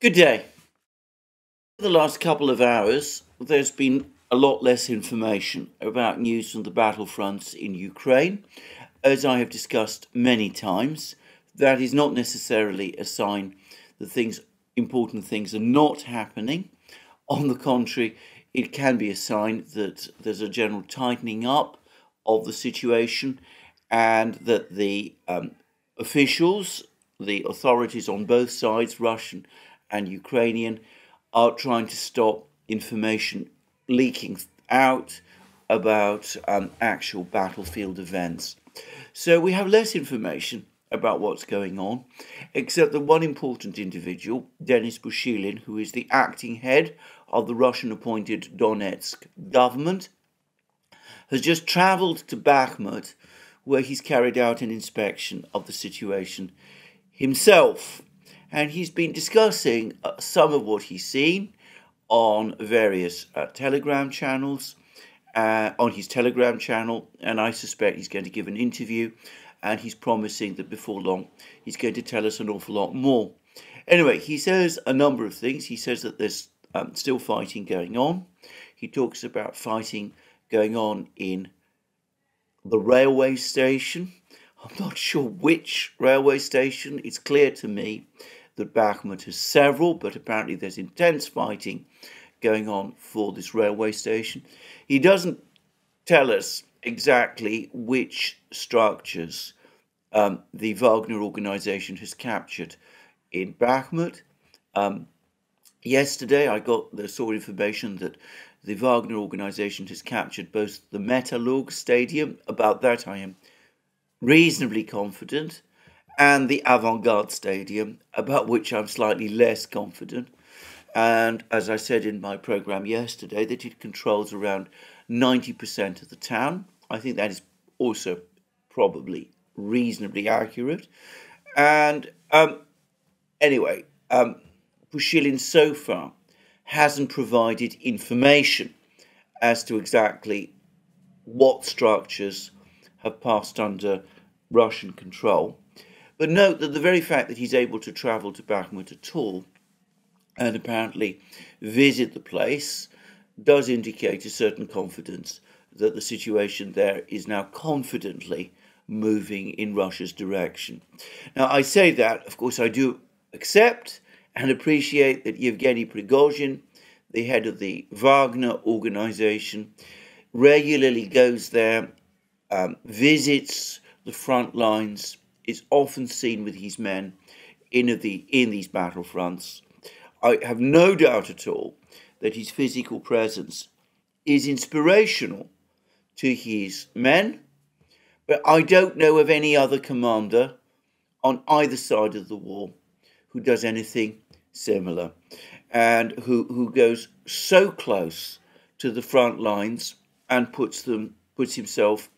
Good day. For the last couple of hours, there's been a lot less information about news from the battlefronts in Ukraine. As I have discussed many times, that is not necessarily a sign that important things are not happening. On the contrary, it can be a sign that there's a general tightening up of the situation and that the officials, the authorities on both sides, Russian and Ukrainian, are trying to stop information leaking out about actual battlefield events. So we have less information about what's going on, except that one important individual, Denis Pushilin, who is the acting head of the Russian-appointed Donetsk government, has just travelled to Bakhmut, where he's carried out an inspection of the situation himself. And he's been discussing some of what he's seen on various Telegram channels, on his Telegram channel, and I suspect he's going to give an interview, and he's promising that before long he's going to tell us an awful lot more. Anyway, he says a number of things. He says that there's still fighting going on. He talks about fighting going on in the railway station. I'm not sure which railway station. It's clear to me that Bakhmut has several, but apparently there's intense fighting going on for this railway station. He doesn't tell us exactly which structures the Wagner organization has captured in Bakhmut. Yesterday I saw information that the Wagner organization has captured both the Metallurg Stadium. About that I am reasonably confident, and the Avant-Garde Stadium, about which I'm slightly less confident. And as I said in my programme yesterday, that it controls around 90% of the town. I think that is also probably reasonably accurate. And anyway, Pushilin so far hasn't provided information as to exactly what structures have passed under Russian control. But note that the very fact that he's able to travel to Bakhmut at all and apparently visit the place does indicate a certain confidence that the situation there is now confidently moving in Russia's direction. Now, I say that, of course, I do accept and appreciate that Yevgeny Prigozhin, the head of the Wagner organization, regularly goes there, visits the front lines, is often seen with his men in these battlefronts. I have no doubt at all that his physical presence is inspirational to his men, but I don't know of any other commander on either side of the war who does anything similar and who goes so close to the front lines and puts himself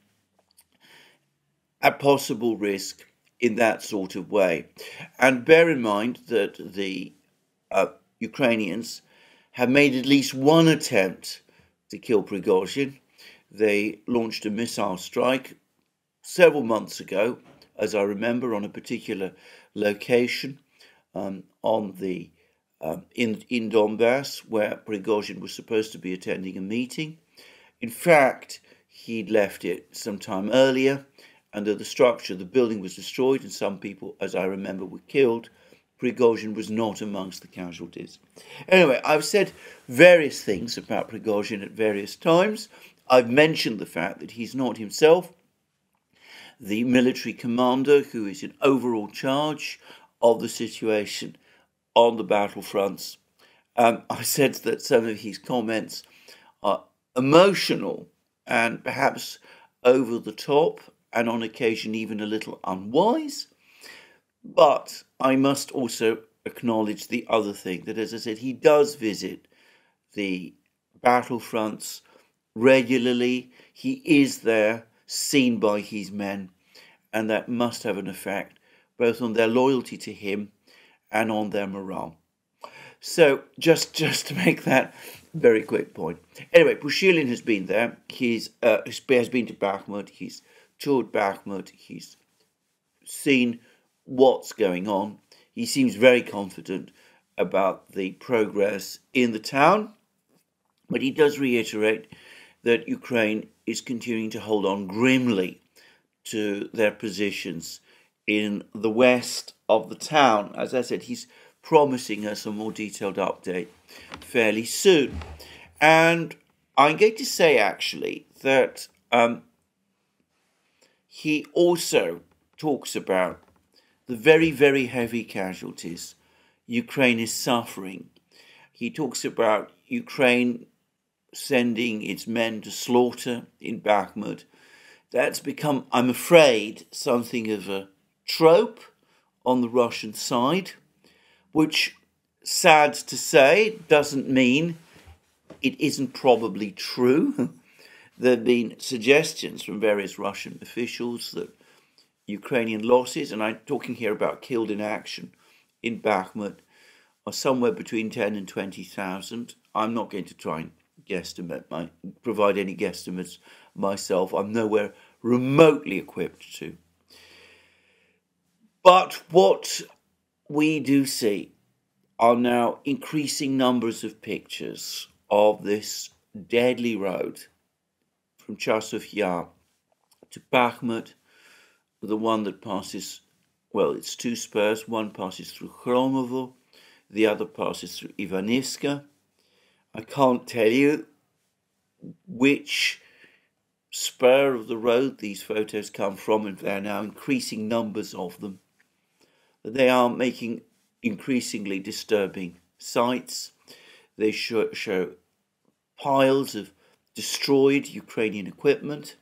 at possible risk in that sort of way. And bear in mind that the Ukrainians have made at least one attempt to kill Prigozhin. They launched a missile strike several months ago, as I remember, on a particular location in Donbass, where Prigozhin was supposed to be attending a meeting. In fact, he'd left it some time earlier, and the building was destroyed, and some people, as I remember, were killed. Prigozhin was not amongst the casualties. Anyway, I've said various things about Prigozhin at various times. I've mentioned the fact that he's not himself the military commander who is in overall charge of the situation on the battlefronts. I said that some of his comments are emotional and perhaps over the top, and on occasion even a little unwise. But I must also acknowledge the other thing, that as I said, he does visit the battlefronts regularly. He is there, seen by his men, and that must have an effect both on their loyalty to him and on their morale. So just to make that very quick point. Anyway, Pushilin has been there. He has been to Bakhmut. He's toured Bakhmut. He's seen what's going on. He seems very confident about the progress in the town, but he does reiterate that Ukraine is continuing to hold on grimly to their positions in the west of the town. As I said, he's promising us a more detailed update fairly soon. And I'm going to say, actually, that he also talks about the very, very heavy casualties Ukraine is suffering. He talks about Ukraine sending its men to slaughter in Bakhmut. That's become, I'm afraid, something of a trope on the Russian side, which, sad to say, doesn't mean it isn't probably true. There have been suggestions from various Russian officials that Ukrainian losses, and I'm talking here about killed in action in Bakhmut, are somewhere between 10 and 20,000. I'm not going to try and provide any guesstimates myself. I'm nowhere remotely equipped to. But what we do see are now increasing numbers of pictures of this deadly road from Chasov Yar to Bakhmut, the one that passes, well, it's two spurs. One passes through Khromovo, the other passes through Ivanivska. I can't tell you which spur of the road these photos come from, and there are now increasing numbers of them. They are making increasingly disturbing sights. They show piles of destroyed Ukrainian equipment.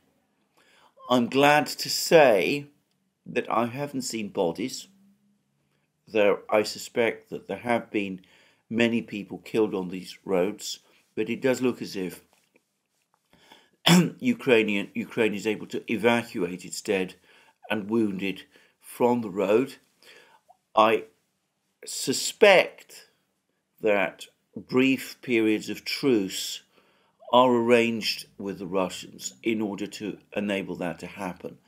I'm glad to say that I haven't seen bodies, though I suspect that there have been many people killed on these roads, but it does look as if Ukraine is able to evacuate its dead and wounded from the road. I suspect that brief periods of truce are arranged with the Russians in order to enable that to happen.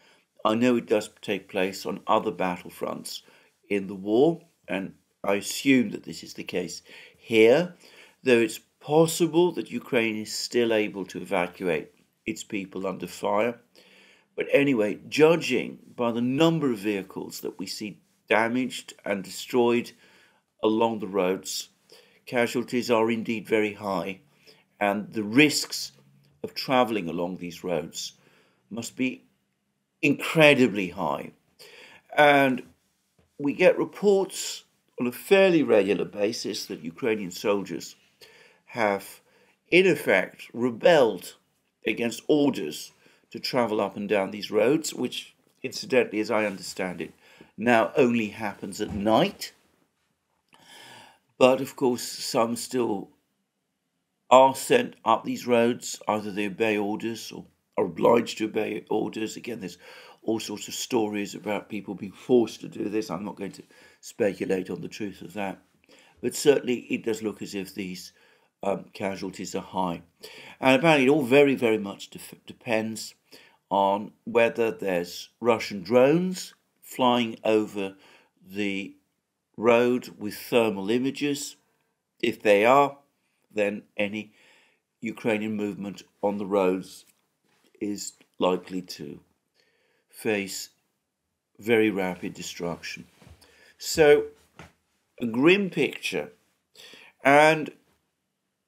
I know it does take place on other battlefronts in the war, and I assume that this is the case here, though it's possible that Ukraine is still able to evacuate its people under fire. But anyway, judging by the number of vehicles that we see damaged and destroyed along the roads, casualties are indeed very high, and the risks of travelling along these roads must be incredibly high. And we get reports on a fairly regular basis that Ukrainian soldiers have, in effect, rebelled against orders to travel up and down these roads, which, incidentally, as I understand it, now only happens at night. But, of course, some still are sent up these roads. Either they obey orders or are obliged to obey orders. Again, there's all sorts of stories about people being forced to do this. I'm not going to speculate on the truth of that. But certainly it does look as if these casualties are high. And apparently it all very, very much depends on whether there's Russian drones flying over the road with thermal images. If they are, then any Ukrainian movement on the roads is likely to face very rapid destruction. So, a grim picture. And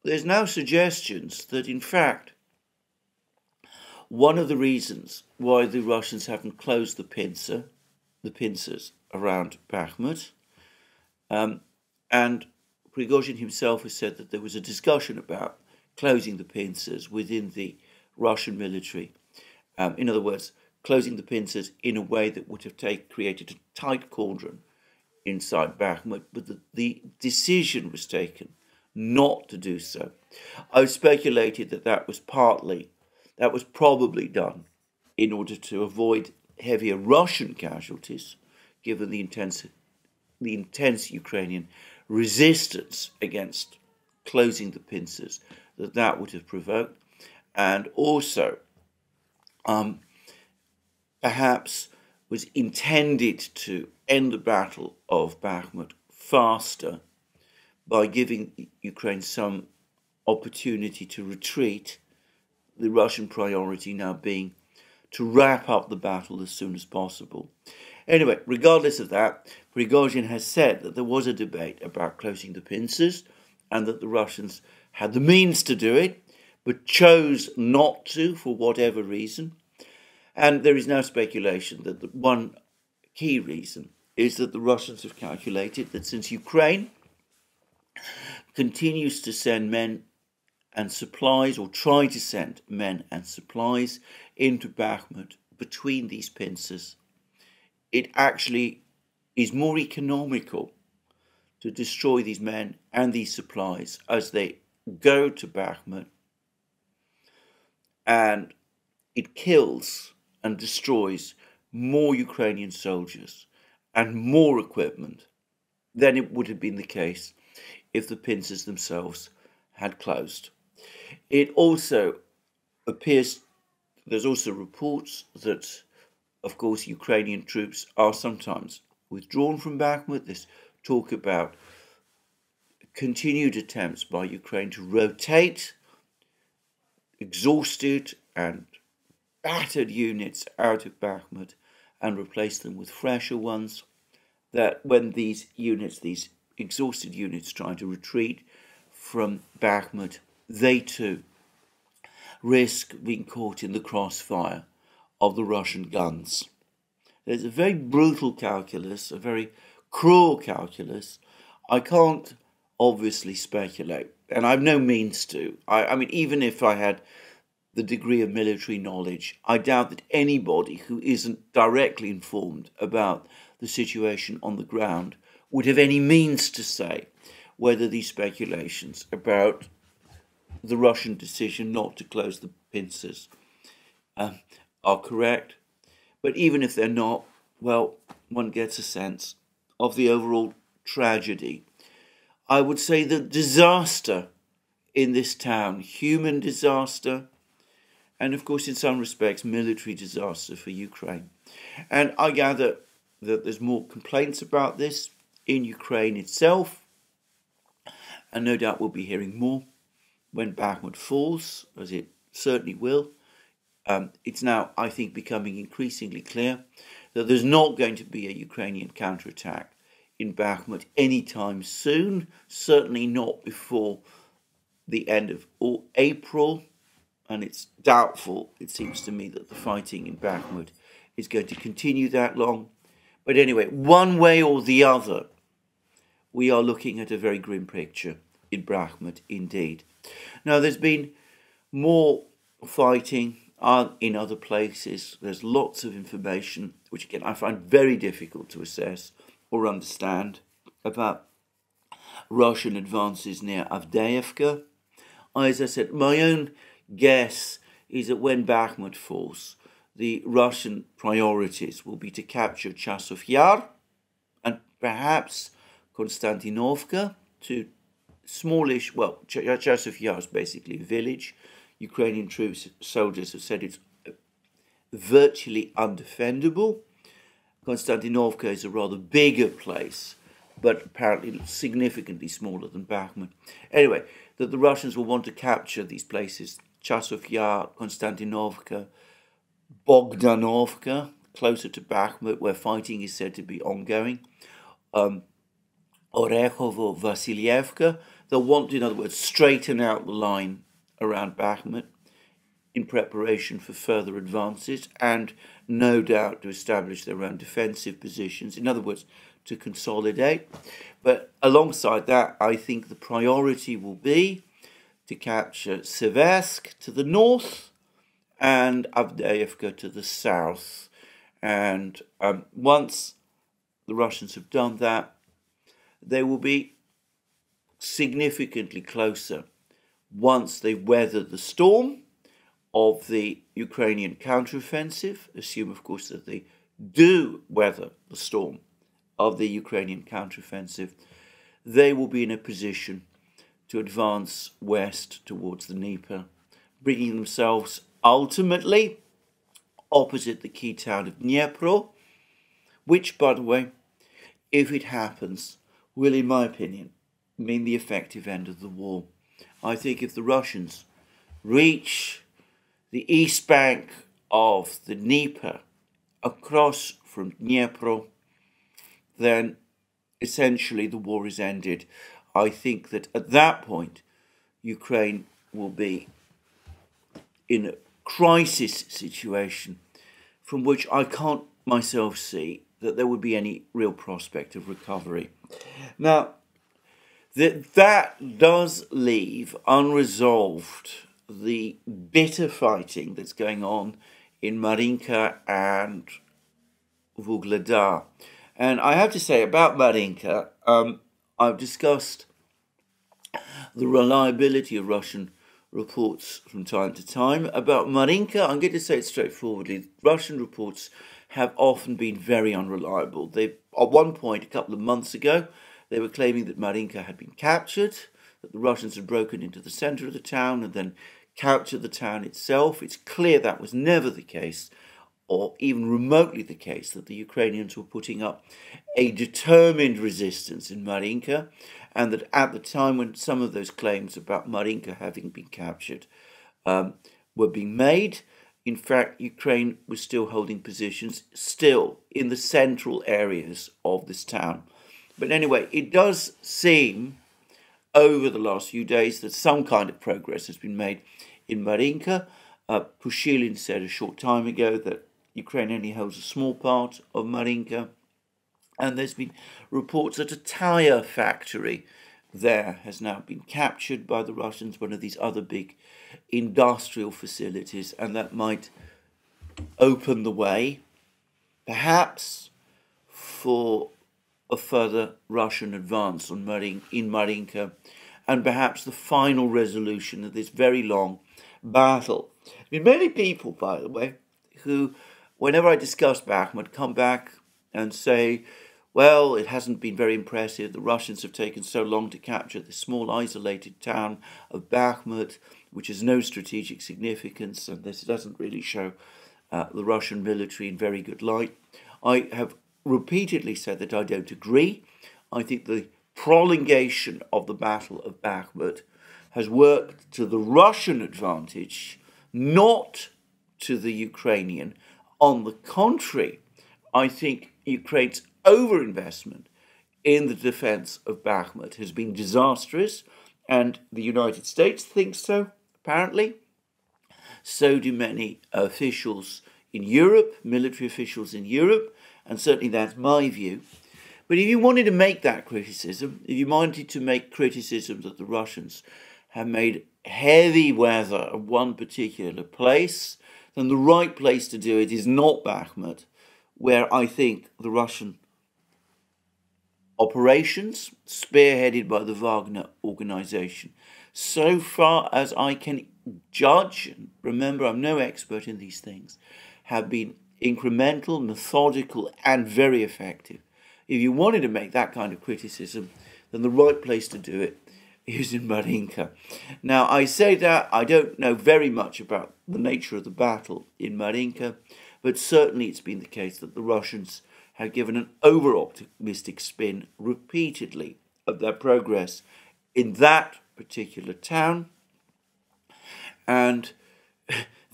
there's now suggestions that, in fact, one of the reasons why the Russians haven't closed the pincers around Bakhmut, and Prigozhin himself has said that there was a discussion about closing the pincers within the Russian military. In other words, closing the pincers in a way that would have created a tight cauldron inside Bakhmut, but the decision was taken not to do so. I've speculated that was probably done in order to avoid heavier Russian casualties, given the intense Ukrainian resistance against closing the pincers that would have provoked, and also perhaps was intended to end the Battle of Bakhmut faster by giving Ukraine some opportunity to retreat, the Russian priority now being to wrap up the battle as soon as possible. Anyway, regardless of that, Prigozhin has said that there was a debate about closing the pincers and that the Russians had the means to do it, but chose not to for whatever reason. And there is now speculation that the one key reason is that the Russians have calculated that since Ukraine continues to send men and supplies, or try to send men and supplies into Bakhmut between these pincers, it actually is more economical to destroy these men and these supplies as they go to Bakhmut, and it kills and destroys more Ukrainian soldiers and more equipment than it would have been the case if the pincers themselves had closed. It also appears, there's also reports that, of course, Ukrainian troops are sometimes withdrawn from Bakhmut. There's talk about continued attempts by Ukraine to rotate exhausted and battered units out of Bakhmut and replace them with fresher ones, that when these units, these exhausted units, try to retreat from Bakhmut, they too risk being caught in the crossfire of the Russian guns. There's a very brutal calculus, a very cruel calculus. I can't obviously speculate, and I've no means to. I mean, even if I had the degree of military knowledge, I doubt that anybody who isn't directly informed about the situation on the ground would have any means to say whether these speculations about the Russian decision not to close the pincers are correct. But even if they're not, well, one gets a sense of the overall tragedy. I would say the disaster in this town, human disaster, and of course in some respects military disaster for Ukraine. And I gather that there's more complaints about this in Ukraine itself, and no doubt we'll be hearing more when Bakhmut falls, as it certainly will. It's now, I think, becoming increasingly clear that there's not going to be a Ukrainian counterattack in Bakhmut anytime soon, certainly not before the end of April, and it's doubtful, it seems to me, that the fighting in Bakhmut is going to continue that long. But anyway, one way or the other, we are looking at a very grim picture in Bakhmut indeed. Now, there's been more fighting in other places. There's lots of information, which again I find very difficult to assess or understand, about Russian advances near Avdiivka. As I said, my own guess is that when Bakhmut falls, the Russian priorities will be to capture Chasov Yar and perhaps Konstantinovka, two smallish, well, Chasov Yar is basically a village. Ukrainian troops, soldiers have said it's virtually undefendable. Konstantinovka is a rather bigger place, but apparently significantly smaller than Bakhmut. Anyway, that the Russians will want to capture these places, Chasov Yar, Konstantinovka, Bogdanovka, closer to Bakhmut, where fighting is said to be ongoing, Orekhovo, Vasilyevka. They'll want to, in other words, straighten out the line around Bakhmut in preparation for further advances, and no doubt to establish their own defensive positions, in other words, to consolidate. But alongside that, I think the priority will be to capture Seversk to the north and Avdiivka to the south. And once the Russians have done that, they will be significantly closer once they weather the storm of the Ukrainian counteroffensive. Assume, of course, that they do weather the storm of the Ukrainian counteroffensive. They will be in a position to advance west towards the Dnieper, bringing themselves ultimately opposite the key town of Dnipro, which, by the way, if it happens, will, in my opinion, mean the effective end of the war. I think if the Russians reach the east bank of the Dnieper across from Dnipro, then essentially the war is ended. I think that at that point, Ukraine will be in a crisis situation from which I can't myself see that there would be any real prospect of recovery. Now, that does leave unresolved the bitter fighting that's going on in Marinka and Vuhledar. And I have to say about Marinka, I've discussed the reliability of Russian reports from time to time. About Marinka, I'm going to say it straightforwardly. Russian reports have often been very unreliable. At one point, a couple of months ago, they were claiming that Marinka had been captured, that the Russians had broken into the centre of the town and then captured the town itself. It's clear that was never the case, or even remotely the case, that the Ukrainians were putting up a determined resistance in Marinka, and that at the time when some of those claims about Marinka having been captured were being made, in fact, Ukraine was still holding positions still in the central areas of this town. But anyway, it does seem over the last few days that some kind of progress has been made in Marinka. Pushilin said a short time ago that Ukraine only holds a small part of Marinka. And there's been reports that a tyre factory there has now been captured by the Russians, one of these other big industrial facilities, and that might open the way, perhaps, for a further Russian advance in Marinka, and perhaps the final resolution of this very long battle. There have been many people, by the way, who, whenever I discuss Bakhmut, come back and say, well, it hasn't been very impressive. The Russians have taken so long to capture the small isolated town of Bakhmut, which has no strategic significance, and this doesn't really show the Russian military in very good light. I have repeatedly said that I don't agree. I think the prolongation of the Battle of Bakhmut has worked to the Russian advantage, not to the Ukrainian. On the contrary, I think Ukraine's overinvestment in the defense of Bakhmut has been disastrous, and the United States thinks so, apparently. So do many officials in Europe, military officials in Europe, and certainly that's my view. But if you wanted to make that criticism, if you wanted to make criticism that the Russians have made heavy weather of one particular place, then the right place to do it is not Bakhmut, where I think the Russian operations, spearheaded by the Wagner organization, so far as I can judge, and remember I'm no expert in these things, have been incremental, methodical, and very effective. If you wanted to make that kind of criticism, then the right place to do it is in Marinka. Now, I say that I don't know very much about the nature of the battle in Marinka, but certainly it's been the case that the Russians have given an over-optimistic spin repeatedly of their progress in that particular town, and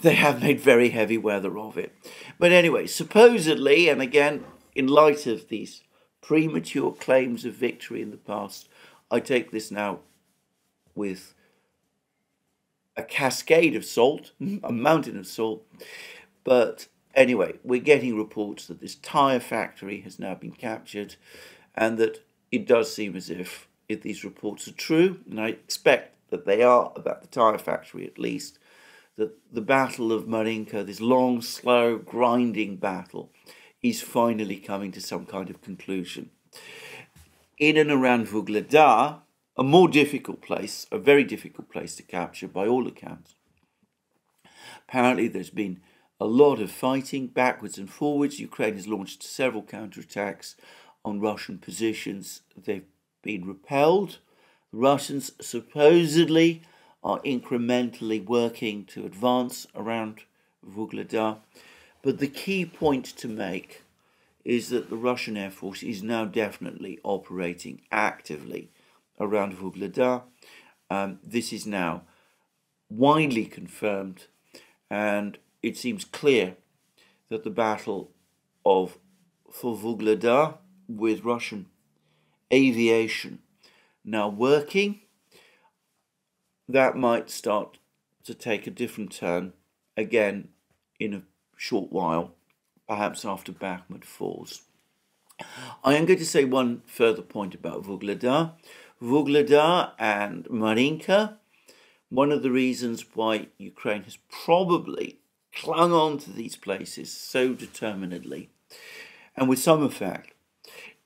they have made very heavy weather of it. But anyway, supposedly, and again, in light of these premature claims of victory in the past, I take this now with a cascade of salt, a mountain of salt. But anyway, we're getting reports that this tyre factory has now been captured, and that it does seem as if these reports are true, and I expect that they are about the tyre factory at least, that the Battle of Marinka, this long, slow, grinding battle, is finally coming to some kind of conclusion. In and around Vuhledar, a more difficult place, a very difficult place to capture by all accounts. Apparently there's been a lot of fighting backwards and forwards. Ukraine has launched several counterattacks on Russian positions. They've been repelled. The Russians supposedly are incrementally working to advance around Vuhledar. But the key point to make is that the Russian Air Force is now definitely operating actively around Vuhledar. This is now widely confirmed, and it seems clear that the battle for Vuhledar, with Russian aviation now working, that might start to take a different turn again in a short while, perhaps after Bakhmut falls. I am going to say one further point about Vuhledar. Vuhledar and Marinka, one of the reasons why Ukraine has probably clung on to these places so determinedly, and with some effect,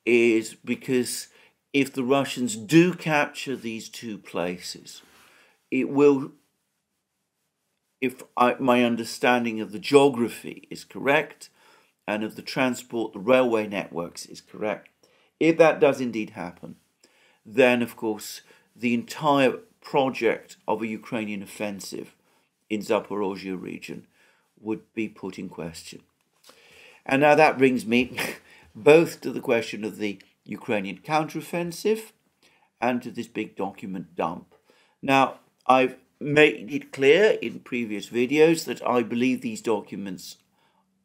is because if the Russians do capture these two places, it will, if my understanding of the geography is correct and of the transport, the railway networks is correct, if that does indeed happen, then of course the entire project of a Ukrainian offensive in Zaporozhye region would be put in question. And now that brings me both to the question of the Ukrainian counteroffensive and to this big document dump. Now, I've made it clear in previous videos that I believe these documents